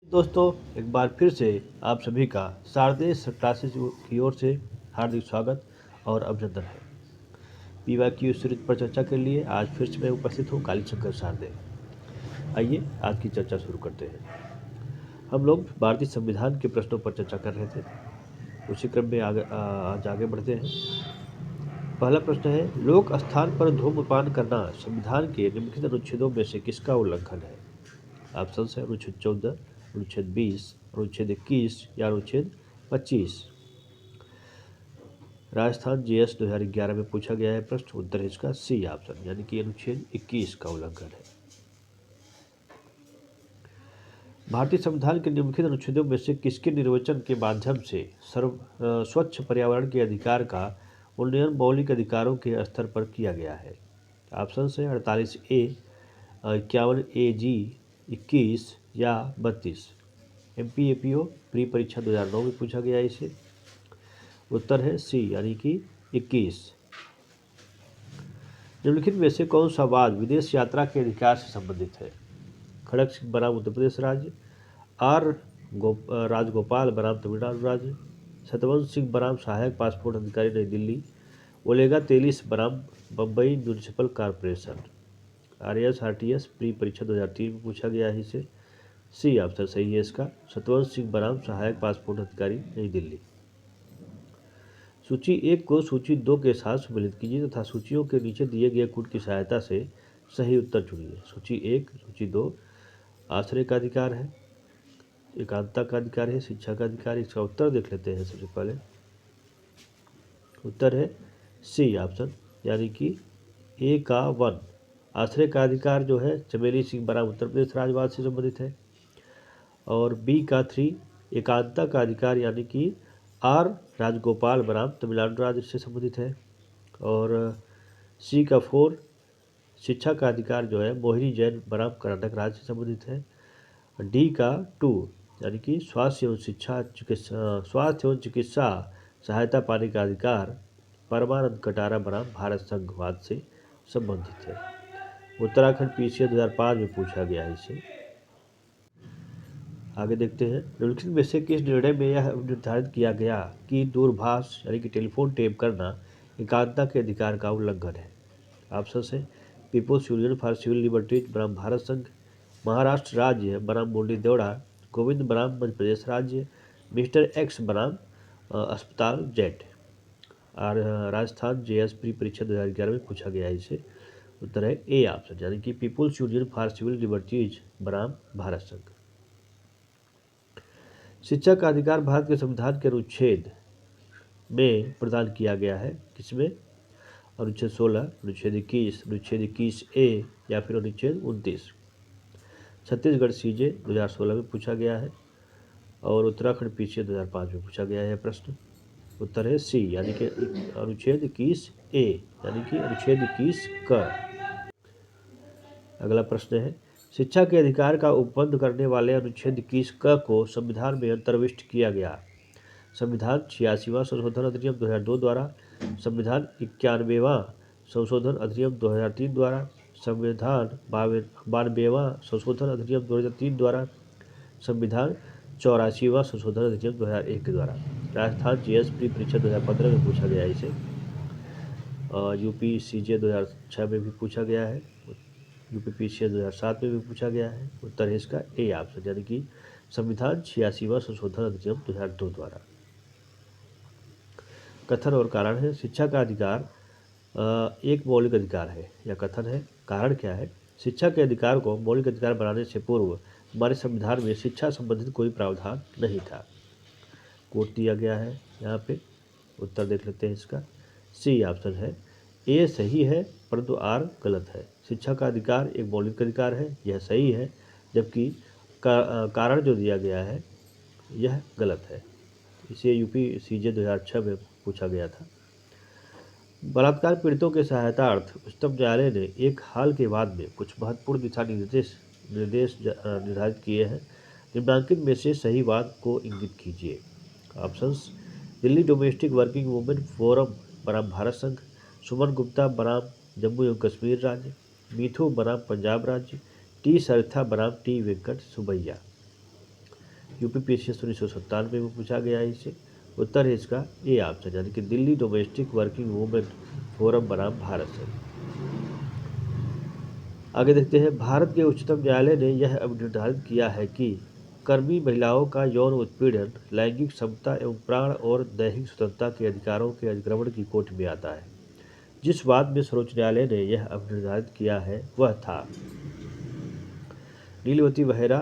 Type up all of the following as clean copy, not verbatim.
दोस्तों, एक बार फिर से आप सभी का शारदेय क्लासेस की ओर से हार्दिक स्वागत और अभिनंदन है। पीवाईक्यू सीरीज पर चर्चा के लिए आज फिर से मैं उपस्थित हूँ कालीशंकर शारदे। आइए आज की चर्चा शुरू करते हैं। हम लोग भारतीय संविधान के प्रश्नों पर चर्चा कर रहे थे। उसी क्रम में आज आगे बढ़ते हैं। पहला प्रश्न है, लोक स्थान पर धूम्रपान करना संविधान के निम्नलिखित अनुच्छेदों में से किसका उल्लंघन है? ऑप्शन है अनुच्छेद 14, अनुच्छेद 20, अनुच्छेद 21 या अनुच्छेद 25। राजस्थान जीएस 2011 में पूछा गया है प्रश्न। उत्तर है इसका सी ऑप्शन, यानी कि अनुच्छेद 21 का उल्लंघन है। भारतीय संविधान के निम्नलिखित अनुच्छेदों में से किसके निर्वचन के माध्यम से स्वच्छ पर्यावरण के अधिकार का उन्नयन मौलिक अधिकारों के स्तर पर किया गया है? ऑप्शन है 48A, 51AG, 21 या 32। MPAPO प्री परीक्षा 2009 में पूछा गया है इसे। उत्तर है सी, यानी कि 21। निम्नलिखित में से कौन सा वाद विदेश यात्रा के अधिकार से संबंधित है? खड़क सिंह बनाम उत्तर प्रदेश राज्य, राजगोपाल बनाम तमिलनाडु राज्य, सतवंत सिंह बनाम सहायक पासपोर्ट अधिकारी नई दिल्ली, ओलेगा तेलिस बनाम Bombay municipal corporation. RAS-RTS pre परीक्षा 2003 में पूछा गया है इसे। सी ऑप्शन सही है इसका, सतवंत सिंह बनाम सहायक पासपोर्ट अधिकारी नई दिल्ली। सूची 1 को सूची 2 के साथ सम्मिलित कीजिए तथा सूचियों के नीचे दिए गए कोड की सहायता से सही उत्तर चुनिए। सूची 1, सूची 2 आश्रय का अधिकार है, एकांतता का अधिकार है, शिक्षा का अधिकार है। इसका उत्तर देख लेते हैं सबसे पहले। उत्तर है सी ऑप्शन, यानी कि ए का 1। आश्रय का अधिकार जो है चमेली सिंह बनाम उत्तर प्रदेश राज्यवाद से संबंधित है। और बी का 3 एकांतता का अधिकार, यानी कि आर राजगोपाल बनाम तमिलनाडु राज्य से संबंधित है। और सी का 4 शिक्षा का अधिकार जो है मोहिनी जैन बनाम कर्नाटक राज्य से संबंधित है। डी का 2 यानी कि स्वास्थ्य एवं चिकित्सा सहायता पाने का अधिकार परमानंद कटारा बनाम भारत संघवाद से संबंधित है। उत्तराखंड PCA 2005 में पूछा गया है इसे। आगे देखते हैं, निम्नलिखित में से किस निर्णय में यह निर्धारित किया गया कि दूरभाष यानी कि टेलीफोन टेप करना एकांतता के अधिकार का उल्लंघन है? ऑप्शन है people's union for civil liberties बनाम भारत संघ, महाराष्ट्र राज्य बनाम मुंडी देवड़ा, गोविंद बनाम मध्य प्रदेश राज्य, मिस्टर एक्स बनाम अस्पताल जेट। और राजस्थान JS प्री परीक्षा 2011 में पूछा गया है इसे। उत्तर है ए ऑप्शन, यानी कि people's union for civil liberties बनाम भारत संघ। शिक्षा का अधिकार भारत के संविधान के अनुच्छेद में प्रदान किया गया है। किसमें? अनुच्छेद 16, अनुच्छेद 21, अनुच्छेद 21A या फिर अनुच्छेद 29। छत्तीसगढ़ CJ 2016 में पूछा गया है और उत्तराखंड PCA 2005 में पूछा गया है प्रश्न। उत्तर है सी, यानी कि अनुच्छेद 21A, यानी कि अनुच्छेद 21 क। अगला प्रश्न है, शिक्षा के अधिकार का उपबंध करने वाले अनुच्छेद 21 क को संविधान में अंतर्विष्ट किया गया। संविधान 86वां संशोधन अधिनियम 2002 द्वारा, संविधान 91वां संशोधन अधिनियम 2003 द्वारा, संविधान 92वां संशोधन अधिनियम 2003 द्वारा, संविधान 84वां संशोधन अधिनियम 2001 के द्वारा। राजस्थान JS प्री परीक्षा 2015 में पूछा गया है इसे। UP CJ 2006 में भी पूछा गया है, UP PCA 2007 में भी पूछा गया है। उत्तर है इसका ए ऑप्शन, यानी कि संविधान 86वां संशोधन अधिनियम 2002 द्वारा। कथन और कारण है, शिक्षा का अधिकार एक मौलिक अधिकार है। यह कथन है। कारण क्या है? शिक्षा के अधिकार को मौलिक अधिकार बनाने से पूर्व हमारे संविधान में शिक्षा संबंधित कोई प्रावधान नहीं था। कोट दिया गया है यहाँ पे। उत्तर देख लेते हैं इसका। सी ऑप्शन है, ए सही है परंतु आर गलत है। शिक्षा का अधिकार एक मौलिक अधिकार है, यह सही है, जबकि कारण जो दिया गया है यह गलत है। इसे UP CJ 2006 में पूछा गया था। बलात्कार पीड़ितों के सहायतार्थ उच्चतम न्यायालय ने एक हाल के बाद में कुछ महत्वपूर्ण दिशा निर्देश निर्धारित किए हैं। निम्नांकित में से सही वाद को इंगित कीजिए। Options, Delhi domestic working women forum बनाम भारत संघ, सुमन गुप्ता बनाम जम्मू एवं कश्मीर राज्य, मीथू बनाम पंजाब राज्य, T सरिथा बनाम T वेंकट सुबैया। यूपीपीएससी 1997 में पूछा गया है इसे। उत्तर है इसका ए ऑप्शन, यानी कि Delhi domestic working women forum बनाम भारत संघ। आगे देखते हैं, भारत के उच्चतम न्यायालय ने यह अब निर्धारित किया है कि कर्मी महिलाओं का यौन उत्पीड़न लैंगिक समता एवं प्राण और दैहिक स्वतंत्रता के अधिकारों के अतिक्रमण की कोटि में आता है। जिस बात में सर्वोच्च न्यायालय ने यह अब निर्धारित किया है वह था नीलवती बहेरा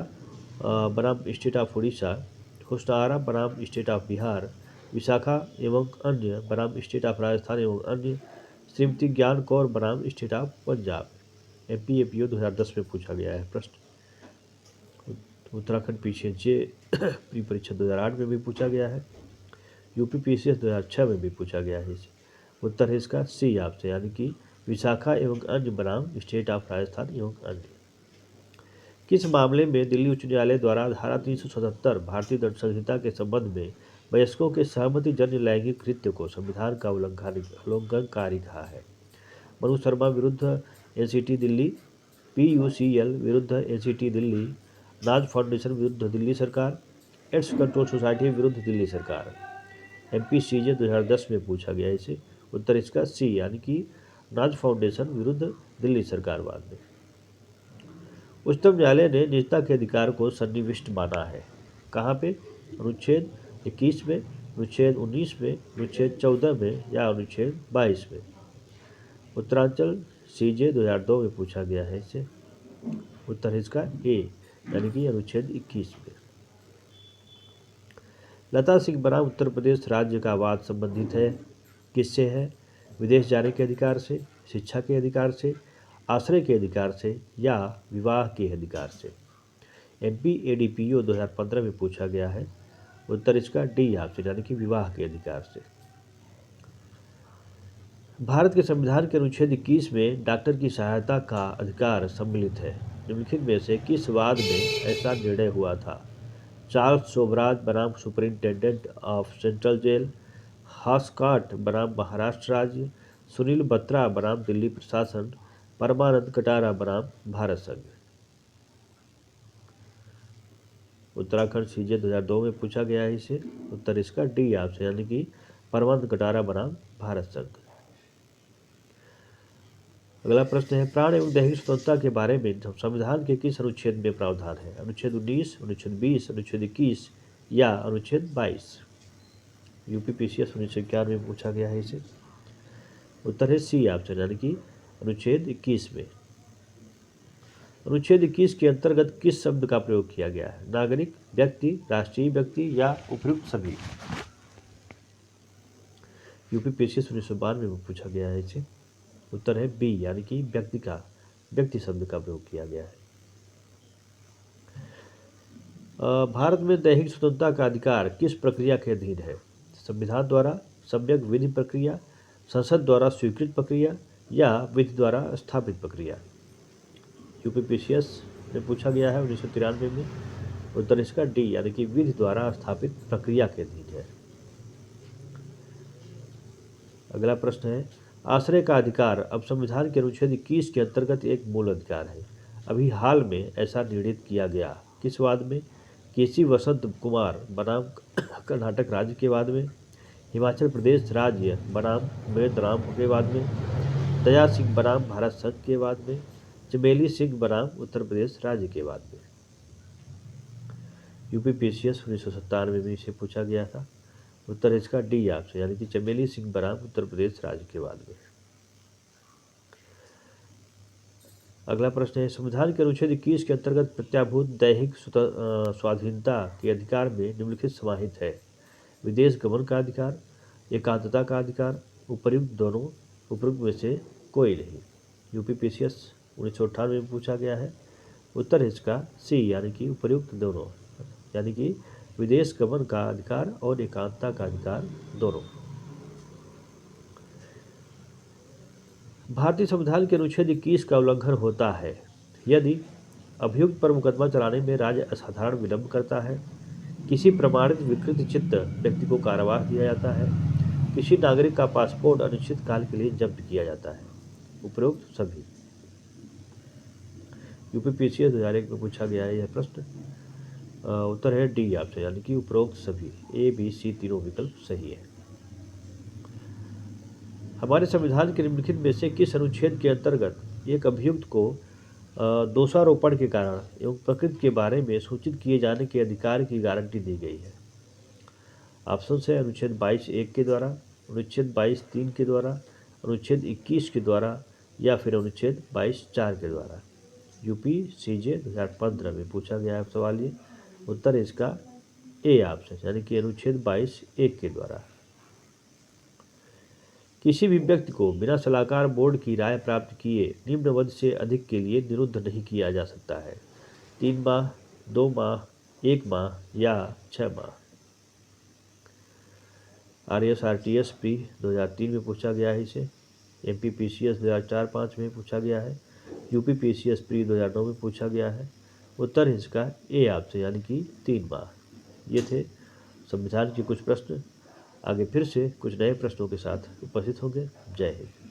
बनाम स्टेट ऑफ उड़ीसा, हुस्नारा बनाम स्टेट ऑफ बिहार, विशाखा एवं अन्य बनाम स्टेट ऑफ राजस्थान एवं अन्य, श्रीमती ज्ञान कौर बनाम स्टेट ऑफ पंजाब। MPAPO 2010 में पूछा गया है प्रश्न। उत्तराखंड PCHJ प्री परीक्षा 2008 में भी पूछा गया है। UPPCS 2006 में भी पूछा गया है इसे। उत्तर है इसका सी ऑप्शन, यानी कि विशाखा एवं अन्य बनाम स्टेट ऑफ राजस्थान एवं अन्य। किस मामले में दिल्ली उच्च न्यायालय द्वारा धारा 377 भारतीय दंड संहिता के संबंध में वयस्कों के सहमति जन्य लैंगिक कृत्य को संविधान का उल्लंघनकारी कहा है? मनु शर्मा विरुद्ध NCT दिल्ली, PUCL विरुद्ध NCT दिल्ली, नाज फाउंडेशन विरुद्ध दिल्ली सरकार, एड्स कंट्रोल सोसाइटी विरुद्ध दिल्ली सरकार। MPCJ 2010 में पूछा गया इसे। उत्तर इसका सी, यानी कि नाज फाउंडेशन विरुद्ध दिल्ली सरकार बाद में। उच्चतम न्यायालय ने निजता के अधिकार को सन्निविष्ट माना है। कहाँ पे? अनुच्छेद 21 में, अनुच्छेद 19 में, अनुच्छेद 14 में या अनुच्छेद 22 में। उत्तरांचल CJ 2002 में पूछा गया है इसे। उत्तर इसका ए, यानी कि अनुच्छेद 21 में। लता सिंह बनाम उत्तर प्रदेश राज्य का वाद संबंधित है किससे है? विदेश जाने के अधिकार से, शिक्षा के अधिकार से, आश्रय के अधिकार से या विवाह के अधिकार से। MPADPO 2015 में पूछा गया है। उत्तर इसका डी ऑप्शन, यानी कि विवाह के अधिकार से। भारत के संविधान के अनुच्छेद 21 में डॉक्टर की सहायता का अधिकार सम्मिलित है। निम्नलिखित में से किस वाद में ऐसा निर्णय हुआ था? चार्ल्स शोभराज बनाम सुपरिंटेंडेंट ऑफ सेंट्रल जेल, हास्कॉट बनाम महाराष्ट्र राज्य, सुनील बत्रा बनाम दिल्ली प्रशासन, परमानंद कटारा बनाम भारत संघ। उत्तराखंड CJ 2002 में पूछा गया है इसे। उत्तर इसका डी ऑप्शन, यानी कि परमानंद कटारा बनाम भारत संघ। अगला प्रश्न है, प्राण एवं दैहिक स्वतंत्रता के बारे में संविधान के किस अनुच्छेद में प्रावधान है? अनुच्छेद 19, अनुच्छेद 20, अनुच्छेद 21 या अनुच्छेद 22। UPPCS 1991 में पूछा गया है इसे। उत्तर है सी ऑप्शन, यानी कि अनुच्छेद 21 में। अनुच्छेद 21 के अंतर्गत किस शब्द का प्रयोग किया गया है? नागरिक, व्यक्ति, राष्ट्रीय व्यक्ति या उपयुक्त सभी। UPPCS 1992 में पूछा गया है इसे। उत्तर है बी, यानी कि व्यक्ति शब्द का प्रयोग किया गया है। भारत में दैहिक स्वतंत्रता का अधिकार किस प्रक्रिया के अधीन है? संविधान द्वारा, सम्यक विधि प्रक्रिया, संसद द्वारा स्वीकृत प्रक्रिया या विधि द्वारा स्थापित प्रक्रिया। UPPCS में पूछा गया है 1993 में। उत्तर इसका डी, यानी कि विधि द्वारा स्थापित प्रक्रिया के अधीन है। अगला प्रश्न है, आश्रय का अधिकार अब संविधान के अनुच्छेद 21 के अंतर्गत एक मूल अधिकार है। अभी हाल में ऐसा निर्णित किया गया किस वाद में? केसी वसंत कुमार बनाम कर्नाटक राज्य के वाद में, हिमाचल प्रदेश राज्य बनाम मेदराम के वाद में, दया सिंह बनाम भारत संघ के वाद में, चमेली सिंह बनाम उत्तर प्रदेश राज्य के वाद में। UPPCS 1997 में इसे पूछा गया था। उत्तर इसका डी ऑप्शन, यानी कि चमेली सिंह बनाम उत्तर प्रदेश राज्य के वाद में। अगला प्रश्न है, संविधान के अनुच्छेद 21 के अंतर्गत प्रत्याभूत दैहिक स्वाधीनता के अधिकार में निम्नलिखित समाहित है? विदेश गमन का अधिकार, एकांतता का अधिकार, उपर्युक्त दोनों, उपयुक्त में से कोई नहीं। UPPCS 1998 में पूछा गया है। उत्तर इसका सी, यानी कि उपर्युक्त दोनों, यानी कि विदेश गमन का अधिकार और एकांतता का अधिकार दोनों। भारतीय संविधान के अनुच्छेद 21 का उल्लंघन होता है यदि अभियुक्त पर मुकदमा चलाने में राज्य असाधारण विलंब करता है, किसी प्रमाणित विकृत चित्त व्यक्ति को कारावास दिया जाता है, किसी नागरिक का पासपोर्ट अनिश्चित काल के लिए जब्त किया जाता है। उपरोक्त सभी। UPPCS 2001 में पूछा गया है यह प्रश्न। उत्तर है डी ऑप्शन, यानी कि उपरोक्त सभी, ए बी सी तीनों विकल्प सही है। हमारे संविधान के निम्नलिखित में से किस अनुच्छेद के अंतर्गत एक अभियुक्त को दोषारोपण के कारण एवं प्रकृति के बारे में सूचित किए जाने के अधिकार की गारंटी दी गई है? ऑप्शन है अनुच्छेद 22(1) के द्वारा, अनुच्छेद 22(3) के द्वारा, अनुच्छेद 21 के द्वारा या फिर अनुच्छेद 22(4) के द्वारा। यूपी सीजे 2015 में पूछा गया है सवाल ये। उत्तर है इसका ए ऑप्शन, यानी कि अनुच्छेद 22(1) के द्वारा। किसी भी व्यक्ति को बिना सलाहकार बोर्ड की राय प्राप्त किए निम्नवध से अधिक के लिए निरुद्ध नहीं किया जा सकता है? 3 माह, 2 माह, 1 माह या 6 माह। RSRTS प्री 2003 में पूछा गया है इसे। MPPCS 2004-05 में पूछा गया है। UPPCS प्री 2009 में पूछा गया है। उत्तर है इसका ए ऑप्शन, यानी कि 3 माह। ये थे संविधान के कुछ प्रश्न। आगे फिर से कुछ नए प्रश्नों के साथ उपस्थित होंगे। जय हिंद।